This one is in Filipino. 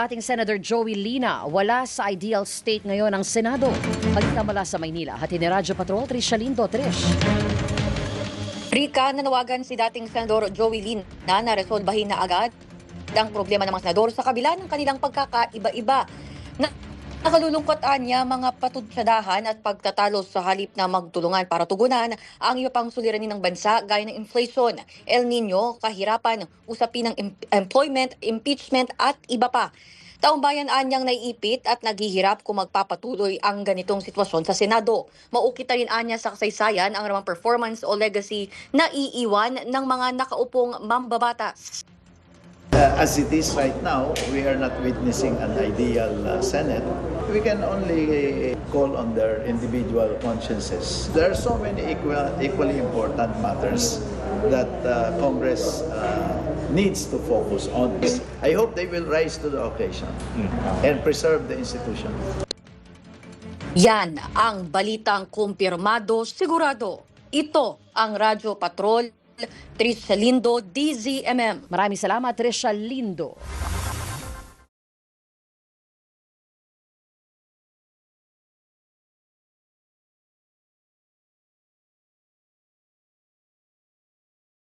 Ating Senator Joey Lina, wala sa ideal state ngayon ang Senado. Balita mula sa Maynila, hati ni Radyo Patrol, Trisha Lindo. Trish. Rika, nanawagan si dating Senador Joey Lina na resolbahin na agad ang problema ng mga senador sa kabila ng kanilang pagkakaiba-iba. Nakalulungkot niya mga patutsadahan at pagtatalo sa halip na magtulungan para tugunan ang iba pang suliranin ng bansa gaya ng inflation, El Nino, kahirapan, usapin ng employment, impeachment at iba pa. Taumbayan anyang naiipit at naghihirap kung magpapatuloy ang ganitong sitwasyon sa Senado. Maukit rin anya sa kasaysayan ang namang performance o legacy na iiwan ng mga nakaupong mambabatas. As it is right now, we are not witnessing an ideal Senate. We can only call on their individual consciences. There are so many equally important matters that Congress needs to focus on. I hope they will rise to the occasion and preserve the institution. Yan ang balitang kumpirmado, sigurado. Ito ang Radyo Patrol, Trisha Lindo, DZMM. Maraming salamat, Trisha Lindo.